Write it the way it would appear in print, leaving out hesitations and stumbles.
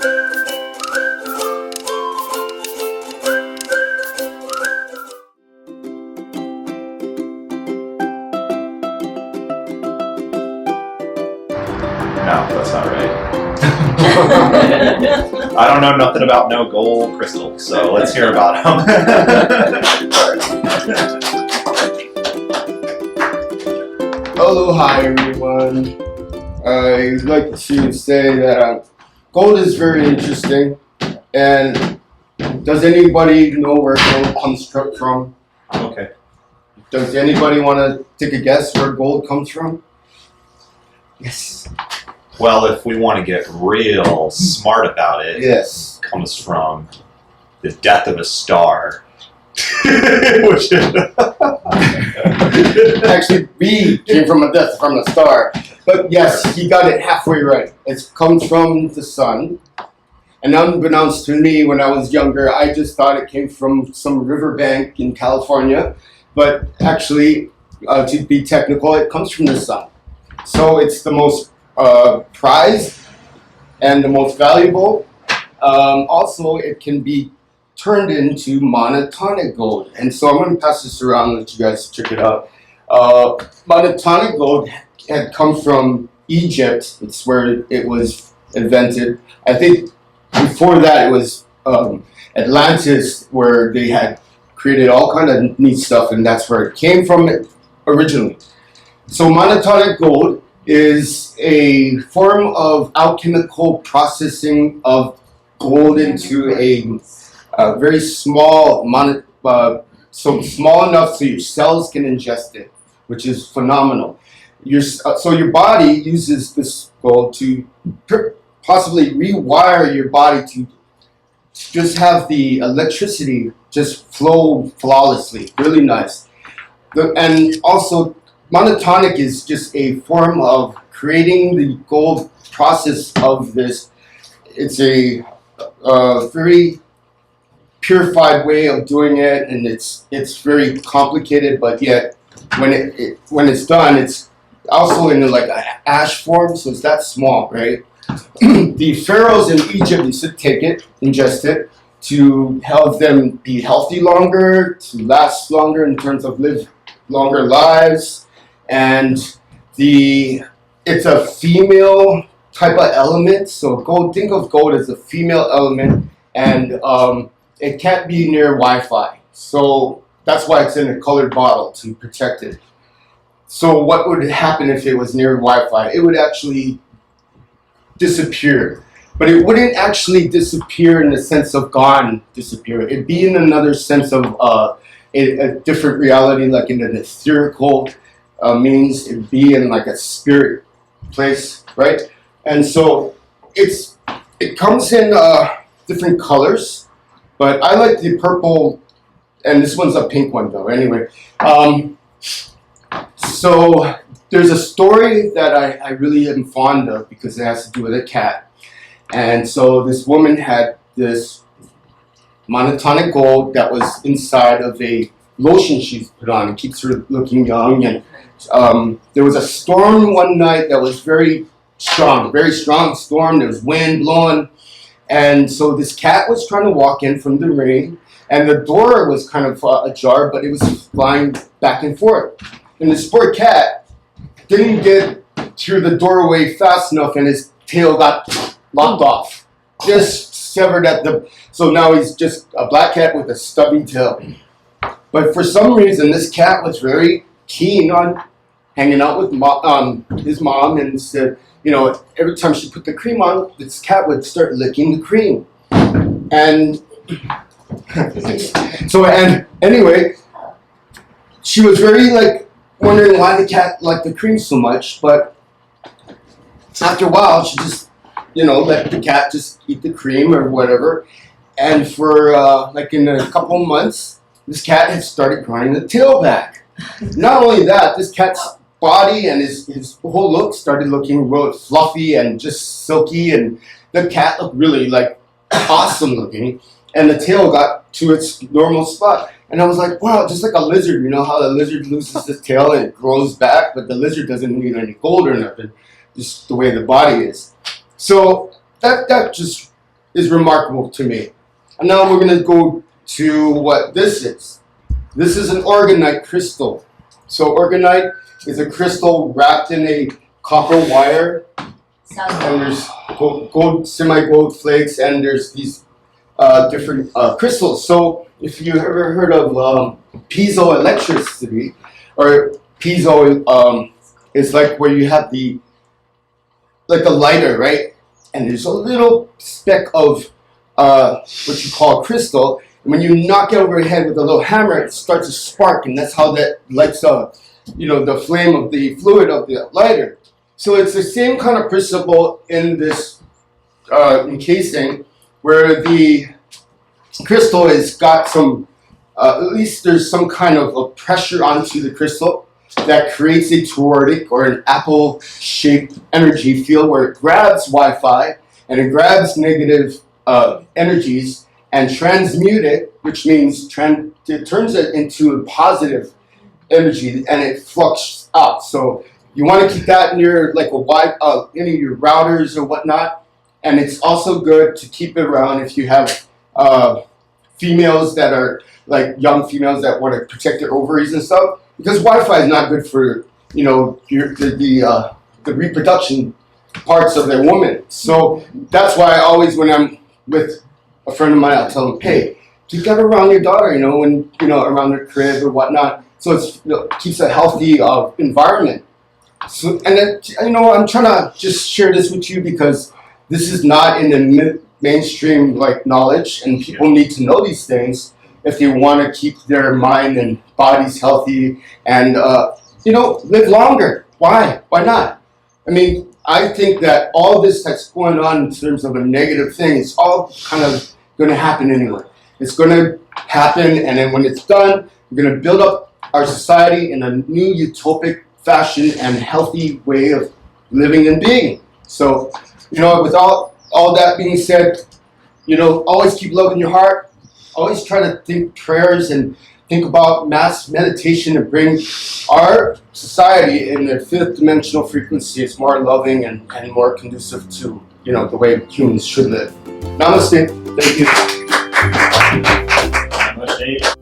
No, that's not right. I don't know nothing about no gold crystal, so let's hear about them. Hello, hi everyone. I'd like to say that gold is very interesting. And does anybody know where gold comes from? Okay. Does anybody want to take a guess where gold comes from? Yes. Well, if we want to get real smart about it, Yes. it comes from the death of a star. Which is Actually, B came from a death from a star. But yes, he got it halfway right. It comes from the sun. And unbeknownst to me, when I was younger, I just thought it came from some riverbank in California. But actually, to be technical, it comes from the sun. So it's the most prized and the most valuable. Also, it can be turned into monotonic gold. And so I'm going to pass this around and let you guys check it out. Monotonic gold had come from Egypt. It's where it was invented. I think before that it was Atlantis, where they had created all kind of neat stuff, and that's where it came from originally. So monotonic gold is a form of alchemical processing of gold into a very small, so small enough so your cells can ingest it, which is phenomenal. So your body uses this gold to possibly rewire your body to just have the electricity just flow flawlessly, really nice. And also, monotonic is just a form of creating the gold process of this. It's a very purified way of doing it, and it's very complicated, but yet when it's done, it's also in like an ash form, so it's that small, right? The pharaohs in Egypt used to take it, ingest it, to help them be healthy longer, to last longer in terms of live longer lives. And it's a female type of element. So think of gold as a female element, and it can't be near Wi-Fi. So that's why it's in a colored bottle, to protect it. So what would happen if it was near Wi-Fi? It would actually disappear. But it wouldn't actually disappear in the sense of gone, disappear. It'd be in another sense of a different reality, like in an etherical means. It'd be in like a spirit place, right? And so it comes in different colors, but I like the purple, and this one's a pink one though. Anyway, so there's a story that I really am fond of because it has to do with a cat. And so this woman had this monotonic gold that was inside of a lotion she's put on. It keeps her looking young. And there was a storm one night that was very strong storm. There was wind blowing. And so this cat was trying to walk in from the rain. And the door was kind of ajar, but it was flying back and forth. And this poor cat didn't get through the doorway fast enough, and his tail got lopped off, just severed so now he's just a black cat with a stubby tail. But for some reason, this cat was very keen on hanging out with his mom, and said, every time she put the cream on, this cat would start licking the cream. And anyway, she was very wondering why the cat liked the cream so much, but after a while, she just let the cat just eat the cream or whatever. And for in a couple months, this cat had started growing the tail back. Not only that, this cat's body and his whole look started looking real fluffy and just silky, and the cat looked really awesome looking, and the tail got to its normal spot. And I was like, wow, just like a lizard, how the lizard loses its tail and it grows back, but the lizard doesn't need any gold or nothing, just the way the body is. So that just is remarkable to me. And now we're going to go to what this is. This is an organite crystal. So organite is a crystal wrapped in a copper wire, and there's gold, semi-gold flakes, and there's these different crystals. So if you ever heard of piezoelectricity, or piezo is like where you have like a lighter, right? And there's a little speck of what you call crystal. And when you knock it over your head with a little hammer, it starts to spark, and that's how that lights up, the flame of the fluid of the lighter. So it's the same kind of principle in this encasing, where the crystal has got some, at least there's some kind of a pressure onto the crystal that creates a toroidal or an apple-shaped energy field where it grabs Wi-Fi and it grabs negative energies and transmute it, which means it turns it into a positive energy, and it fluxes out. So you want to keep that near like any of your routers or whatnot, and it's also good to keep it around if you have females that are like young females that want to protect their ovaries and stuff, because Wi-Fi is not good for the reproduction parts of their woman. So that's why I always, when I'm with a friend of mine, I'll tell them, hey, keep that around your daughter, when around their crib or whatnot, so it keeps a healthy environment. So, and then, I'm trying to just share this with you because this is not in the mainstream knowledge, and people need to know these things if they want to keep their mind and bodies healthy and live longer. Why not? I mean, I think that all this that's going on in terms of a negative thing, it's all kind of going to happen anyway. It's going to happen, and then when it's done, we're going to build up our society in a new utopic fashion and healthy way of living and being. So, with all that being said, always keep love in your heart. Always try to think prayers and think about mass meditation to bring our society in the fifth dimensional frequency. It's more loving and more conducive to, the way humans should live. Namaste. Thank you. Namaste.